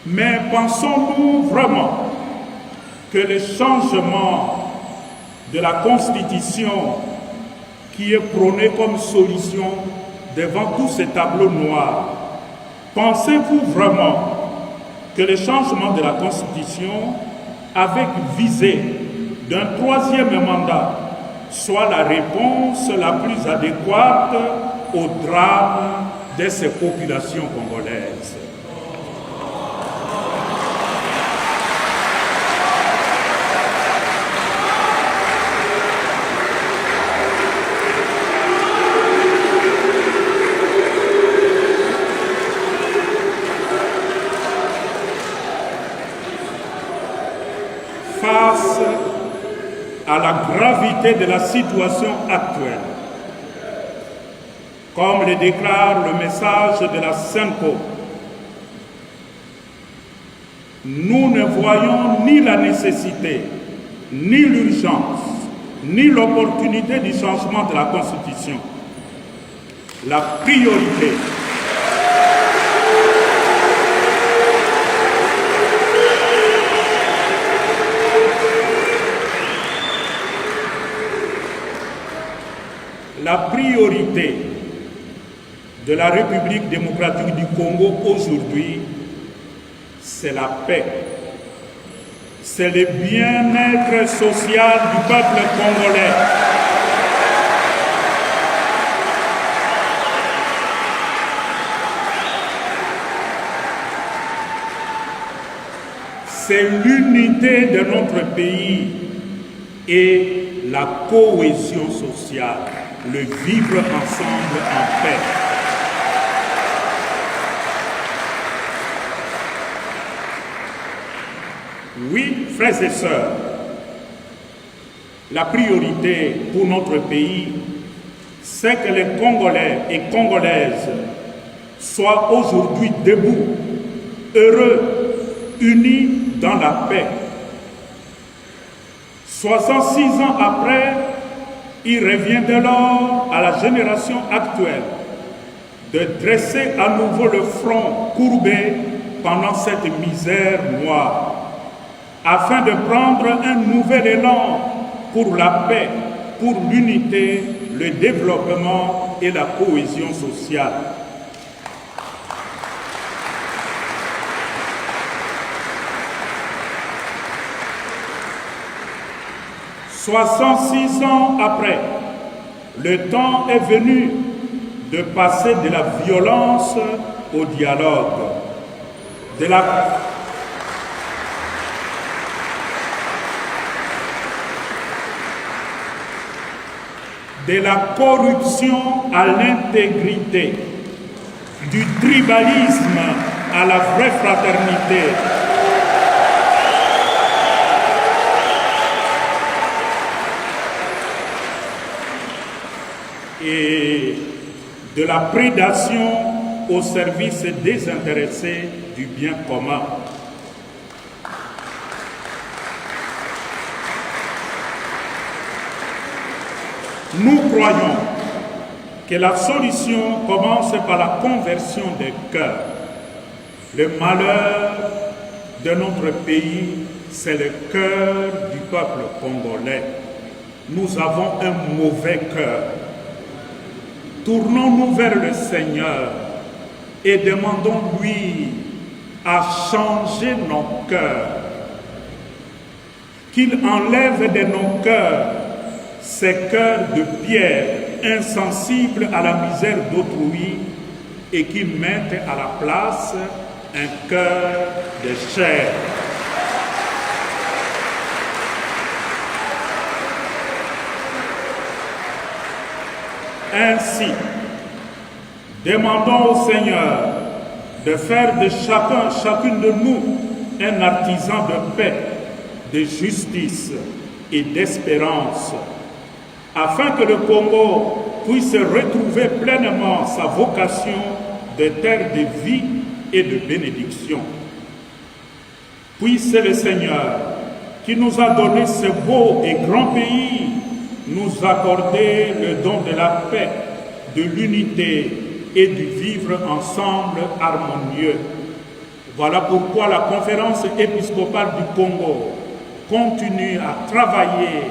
Mais pensons-nous vraiment que le changement de la Constitution qui est prôné comme solution devant tous ces tableaux noirs, pensez-vous vraiment que le changement de la Constitution avec visée d'un troisième mandat soit la réponse la plus adéquate au drame de ces populations congolaises? Face à la gravité de la situation actuelle, comme le déclare le message de la SENCO, nous ne voyons ni la nécessité, ni l'urgence, ni l'opportunité du changement de la Constitution. La priorité de la République démocratique du Congo aujourd'hui, c'est la paix. C'est le bien-être social du peuple congolais. C'est l'unité de notre pays et la cohésion sociale, le vivre ensemble en paix. Oui, frères et sœurs, la priorité pour notre pays, c'est que les Congolais et Congolaises soient aujourd'hui debout, heureux, unis dans la paix. 66 ans après, il revient dès lors à la génération actuelle de dresser à nouveau le front courbé pendant cette misère noire, afin de prendre un nouvel élan pour la paix, pour l'unité, le développement et la cohésion sociale. « 66 ans après, le temps est venu de passer de la violence au dialogue, de la corruption à l'intégrité, du tribalisme à la vraie fraternité, et de la prédation au service désintéressé du bien commun. Nous croyons que la solution commence par la conversion des cœurs. Le malheur de notre pays, c'est le cœur du peuple congolais. Nous avons un mauvais cœur. Tournons-nous vers le Seigneur et demandons-lui à changer nos cœurs, qu'il enlève de nos cœurs ces cœurs de pierre insensibles à la misère d'autrui et qu'il mette à la place un cœur de chair. Ainsi, demandons au Seigneur de faire de chacune de nous un artisan de paix, de justice et d'espérance, afin que le Congo puisse retrouver pleinement sa vocation de terre de vie et de bénédiction. Puisse le Seigneur, qui nous a donné ce beau et grand pays, nous accorder le don de la paix, de l'unité et du vivre ensemble harmonieux. Voilà pourquoi la conférence épiscopale du Congo continue à travailler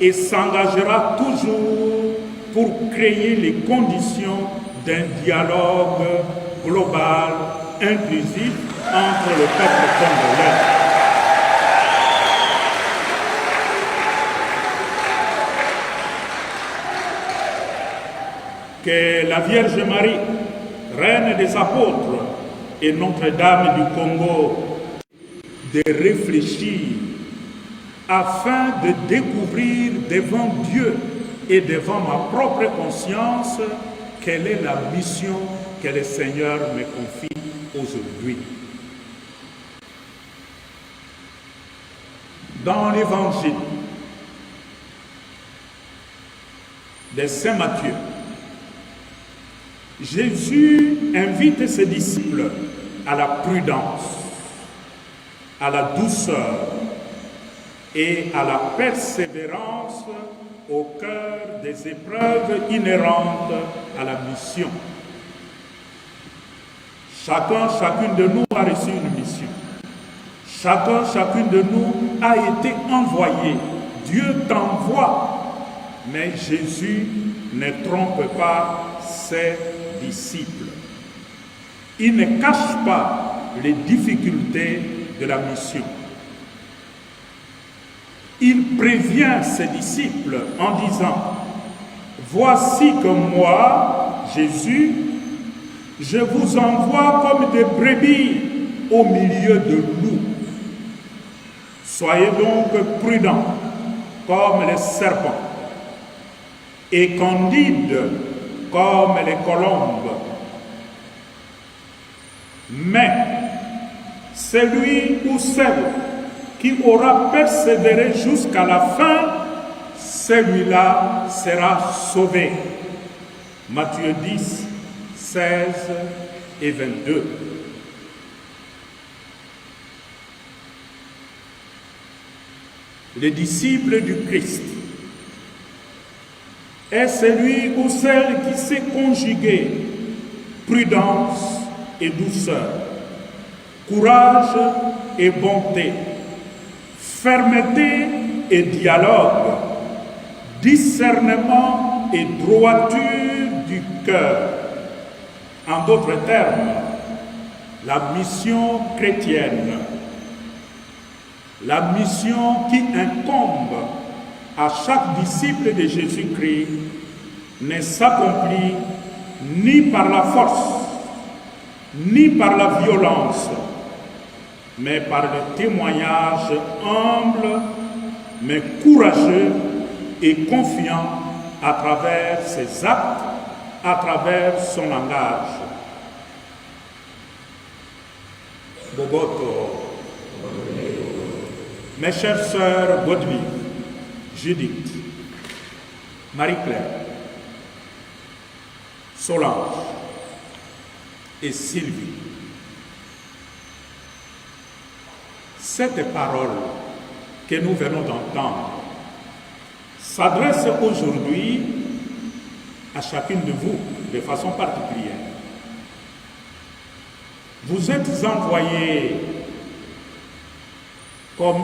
et s'engagera toujours pour créer les conditions d'un dialogue global, inclusif entre le peuple congolais. Que la Vierge Marie, Reine des apôtres et Notre-Dame du Congo, de réfléchir afin de découvrir devant Dieu et devant ma propre conscience quelle est la mission que le Seigneur me confie aujourd'hui. Dans l'évangile de Saint Matthieu, Jésus invite ses disciples à la prudence, à la douceur et à la persévérance au cœur des épreuves inhérentes à la mission. Chacune de nous a reçu une mission. Chacune de nous a été envoyé. Dieu t'envoie, mais Jésus ne trompe pas ses disciples. Il ne cache pas les difficultés de la mission. Il prévient ses disciples en disant: voici que moi, Jésus, je vous envoie comme des brebis au milieu de loups. Soyez donc prudents comme les serpents et candides comme les colombes. Mais celui ou celle qui aura persévéré jusqu'à la fin, celui-là sera sauvé. Matthieu 10, 16 et 22. Les disciples du Christ est celui ou celle qui sait conjuguer prudence et douceur, courage et bonté, fermeté et dialogue, discernement et droiture du cœur. En d'autres termes, la mission chrétienne, la mission qui incombe à chaque disciple de Jésus-Christ ne s'accomplit ni par la force, ni par la violence, mais par le témoignage humble, mais courageux et confiant à travers ses actes, à travers son langage. Boboto. Mes chères sœurs Godwin, Judith, Marie-Claire, Solange et Sylvie, cette parole que nous venons d'entendre s'adresse aujourd'hui à chacune de vous de façon particulière. Vous êtes envoyés comme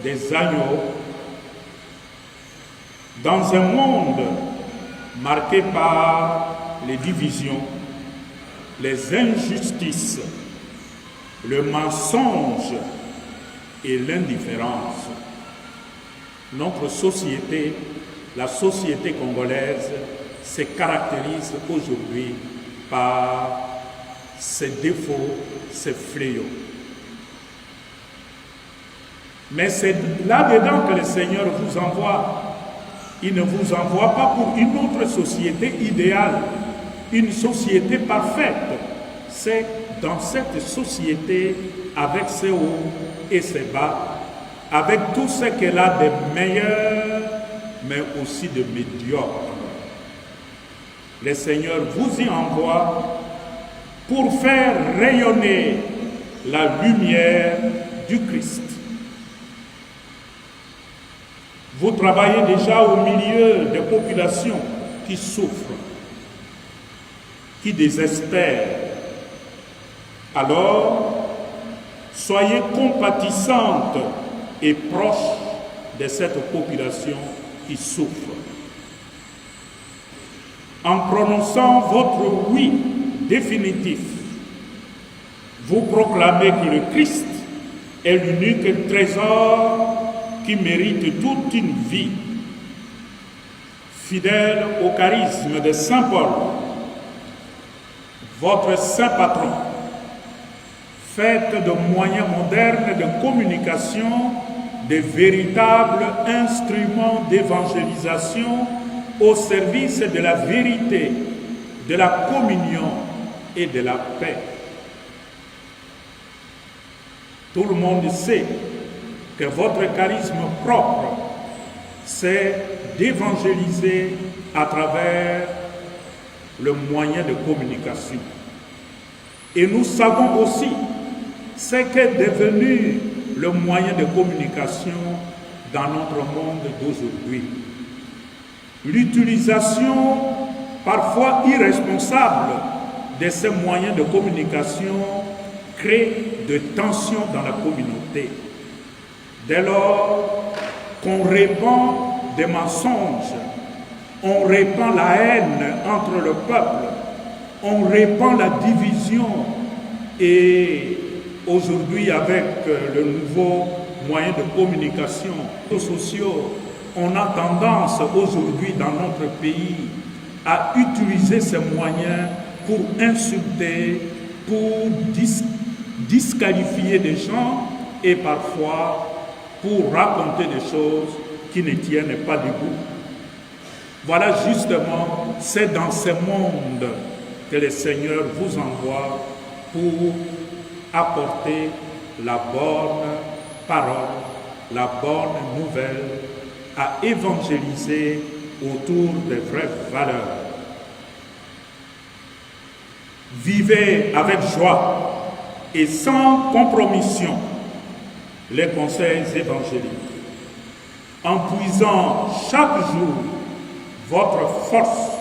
des agneaux dans un monde marqué par les divisions, les injustices, le mensonge et l'indifférence. Notre société, la société congolaise, se caractérise aujourd'hui par ses défauts, ses fléaux. Mais c'est là-dedans que le Seigneur vous envoie. Il ne vous envoie pas pour une autre société idéale, une société parfaite. C'est dans cette société, avec ses hauts et ses bas, avec tout ce qu'elle a de meilleur, mais aussi de médiocre. Le Seigneur vous y envoie pour faire rayonner la lumière du Christ. Vous travaillez déjà au milieu des populations qui souffrent, qui désespèrent. Alors, soyez compatissantes et proches de cette population qui souffre. En prononçant votre oui définitif, vous proclamez que le Christ est l'unique trésor qui mérite toute une vie. Fidèle au charisme de Saint Paul, votre saint patron, faites de moyens modernes de communication de véritables instruments d'évangélisation au service de la vérité, de la communion et de la paix. Tout le monde sait que votre charisme propre, c'est d'évangéliser à travers le moyen de communication. Et nous savons aussi ce qu'est devenu le moyen de communication dans notre monde d'aujourd'hui. L'utilisation parfois irresponsable de ces moyens de communication crée de tensions dans la communauté. Dès lors qu'on répand des mensonges, on répand la haine entre le peuple, on répand la division. Et aujourd'hui, avec le nouveau moyen de communication sociaux, on a tendance aujourd'hui dans notre pays à utiliser ces moyens pour insulter, pour disqualifier des gens et parfois pour raconter des choses qui ne tiennent pas debout. Voilà justement, c'est dans ce monde que le Seigneur vous envoie pour apporter la bonne parole, la bonne nouvelle, à évangéliser autour des vraies valeurs. Vivez avec joie et sans compromission les conseils évangéliques, en puisant chaque jour votre force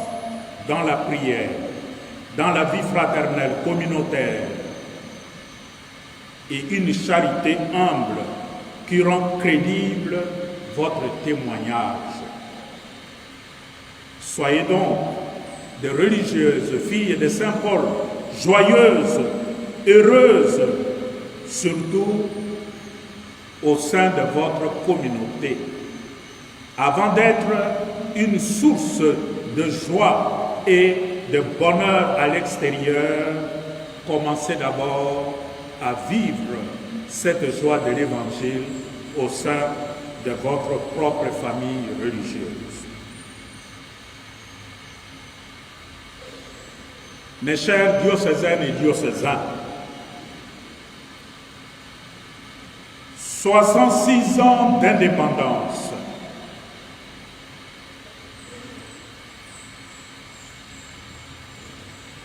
dans la prière, dans la vie fraternelle communautaire et une charité humble qui rend crédible votre témoignage. Soyez donc de religieuses filles de Saint Paul, joyeuses, heureuses, surtout au sein de votre communauté. Avant d'être une source de joie et de bonheur à l'extérieur, commencez d'abord à vivre cette joie de l'Évangile au sein de votre propre famille religieuse. Mes chers diocésaines et diocésains, 66 ans d'indépendance.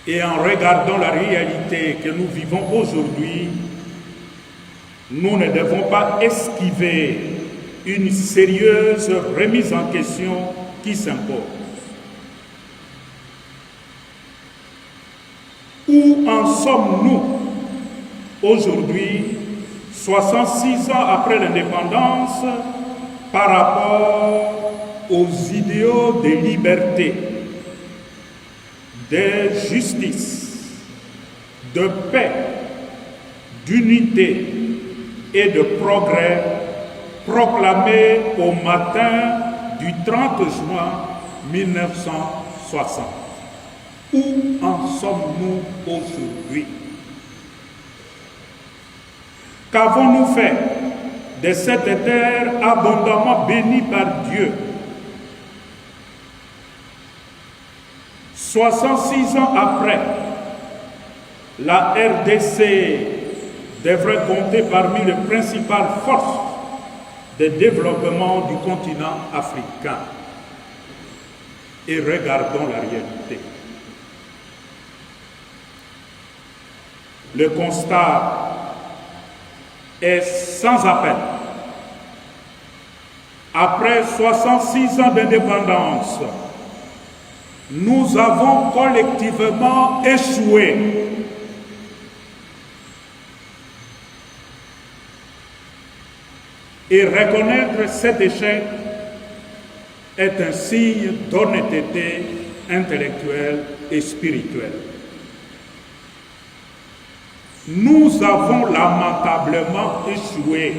Et en regardant la réalité que nous vivons aujourd'hui, nous ne devons pas esquiver une sérieuse remise en question qui s'impose. Où en sommes-nous aujourd'hui, 66 ans après l'indépendance, par rapport aux idéaux de liberté, de justice, de paix, d'unité et de progrès proclamés au matin du 30 juin 1960. Où en sommes-nous aujourd'hui? Qu'avons-nous fait de cette terre abondamment bénie par Dieu? 66 ans après, la RDC devrait compter parmi les principales forces de développement du continent africain. Et regardons la réalité. Le constat est sans appel. Après 66 ans d'indépendance, nous avons collectivement échoué. Et reconnaître cet échec est un signe d'honnêteté intellectuelle et spirituelle. Nous avons lamentablement échoué.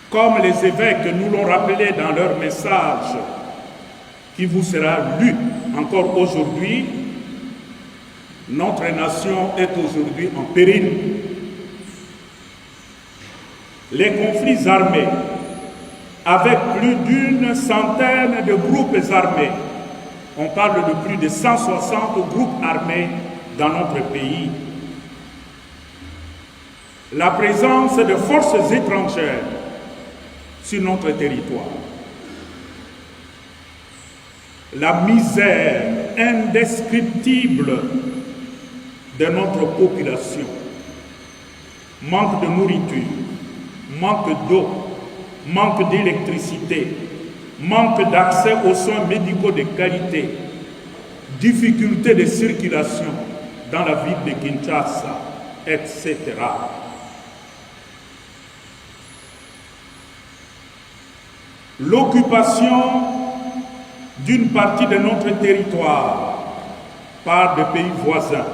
Comme les évêques nous l'ont rappelé dans leur message, qui vous sera lu encore aujourd'hui, notre nation est aujourd'hui en péril. Les conflits armés, avec plus d'une centaine de groupes armés, on parle de plus de 160 groupes armés dans notre pays. La présence de forces étrangères sur notre territoire. La misère indescriptible de notre population. Manque de nourriture, manque d'eau, manque d'électricité, manque d'accès aux soins médicaux de qualité, difficultés de circulation dans la ville de Kinshasa, etc. L'occupation d'une partie de notre territoire par des pays voisins,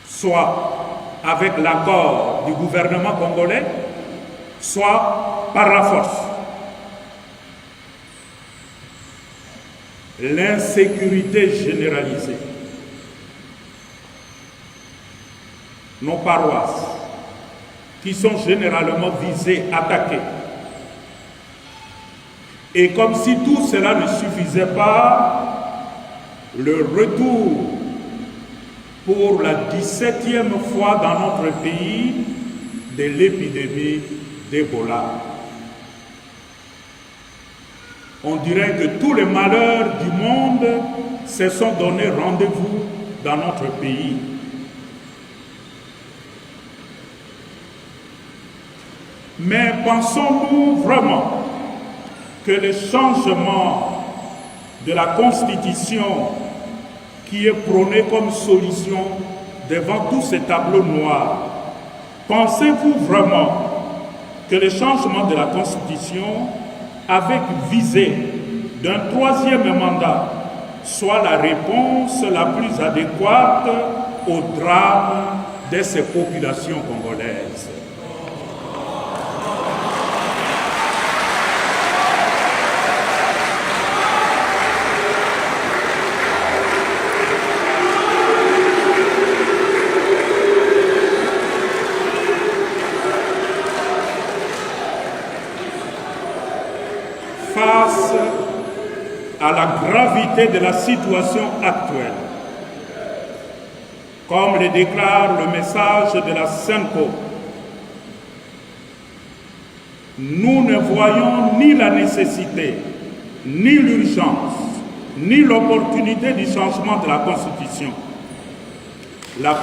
soit avec l'accord du gouvernement congolais, soit par la force. L'insécurité généralisée. Nos paroisses, qui sont généralement visées, attaquées. Et comme si tout cela ne suffisait pas, le retour pour la 17e fois dans notre pays de l'épidémie d'Ebola. On dirait que tous les malheurs du monde se sont donné rendez-vous dans notre pays. Mais pensons-nous vraiment que le changement de la Constitution qui est prôné comme solution devant tous ces tableaux noirs, pensez-vous vraiment que le changement de la Constitution avec visée d'un 3e mandat soit la réponse la plus adéquate au drame de ces populations congolaises? Face à la gravité de la situation actuelle, comme le déclare le message de la SENCO, nous ne voyons ni la nécessité, ni l'urgence, ni l'opportunité du changement de la Constitution. La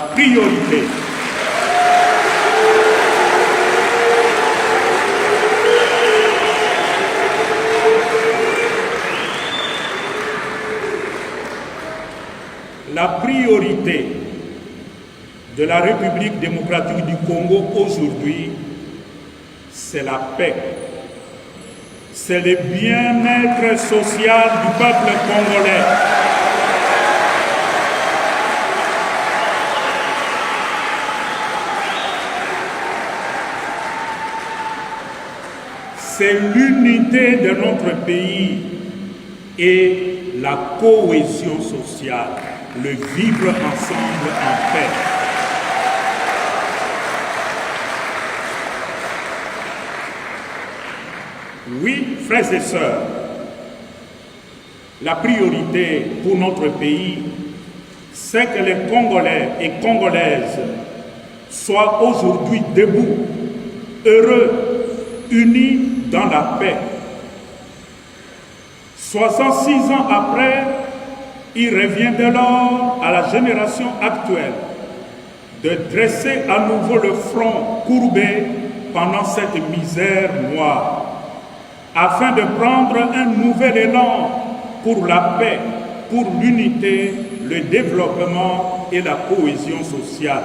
priorité de la République démocratique du Congo aujourd'hui, c'est la paix. C'est le bien-être social du peuple congolais. C'est l'unité de notre pays et la cohésion sociale, le vivre ensemble en paix. Oui, frères et sœurs, la priorité pour notre pays, c'est que les Congolais et Congolaises soient aujourd'hui debout, heureux, unis dans la paix. 66 ans après, il revient dès lors à la génération actuelle de dresser à nouveau le front courbé pendant cette misère noire, afin de prendre un nouvel élan pour la paix, pour l'unité, le développement et la cohésion sociale.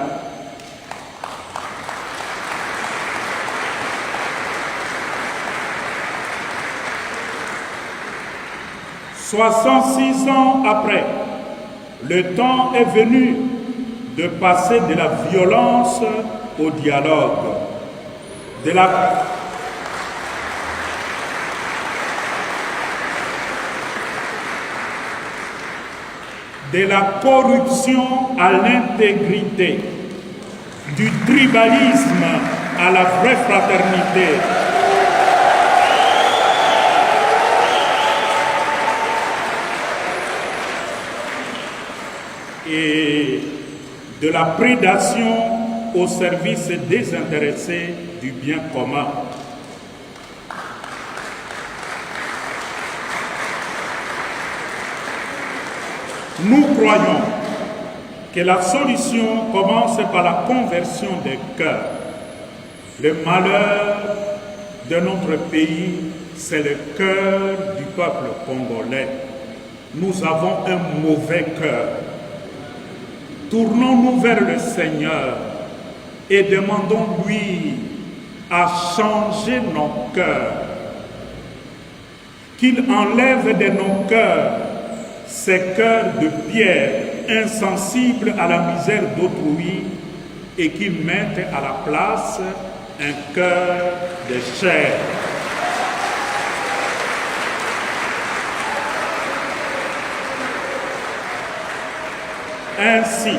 « 66 ans après, le temps est venu de passer de la violence au dialogue, de la corruption à l'intégrité, du tribalisme à la vraie fraternité, et de la prédation au service désintéressé du bien commun. Nous croyons que la solution commence par la conversion des cœurs. Le malheur de notre pays, c'est le cœur du peuple congolais. Nous avons un mauvais cœur. Tournons-nous vers le Seigneur et demandons-lui à changer nos cœurs, qu'il enlève de nos cœurs ces cœurs de pierre insensibles à la misère d'autrui et qu'il mette à la place un cœur de chair. Ainsi,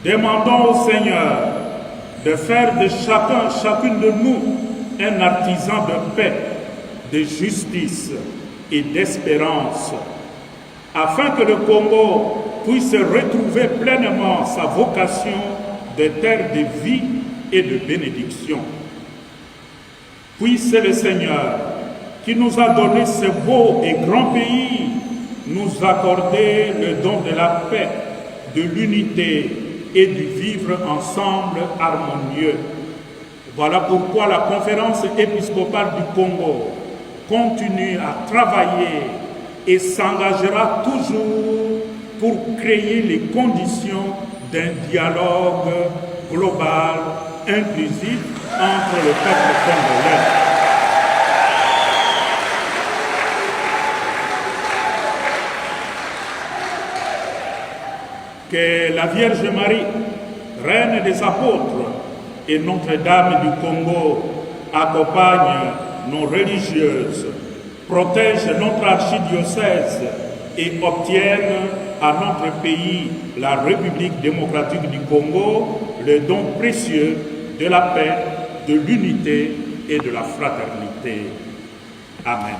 demandons au Seigneur de faire de chacune de nous un artisan de paix, de justice et d'espérance, afin que le Congo puisse retrouver pleinement sa vocation de terre de vie et de bénédiction. Puisse le Seigneur, qui nous a donné ce beau et grand pays, nous accorder le don de la paix, de l'unité et du vivre ensemble harmonieux. Voilà pourquoi la conférence épiscopale du Congo continue à travailler et s'engagera toujours pour créer les conditions d'un dialogue global, inclusif entre le peuple congolais. Que la Vierge Marie, Reine des apôtres et Notre-Dame du Congo accompagne nos religieuses, protège notre archidiocèse et obtienne à notre pays, la République démocratique du Congo, le don précieux de la paix, de l'unité et de la fraternité. Amen.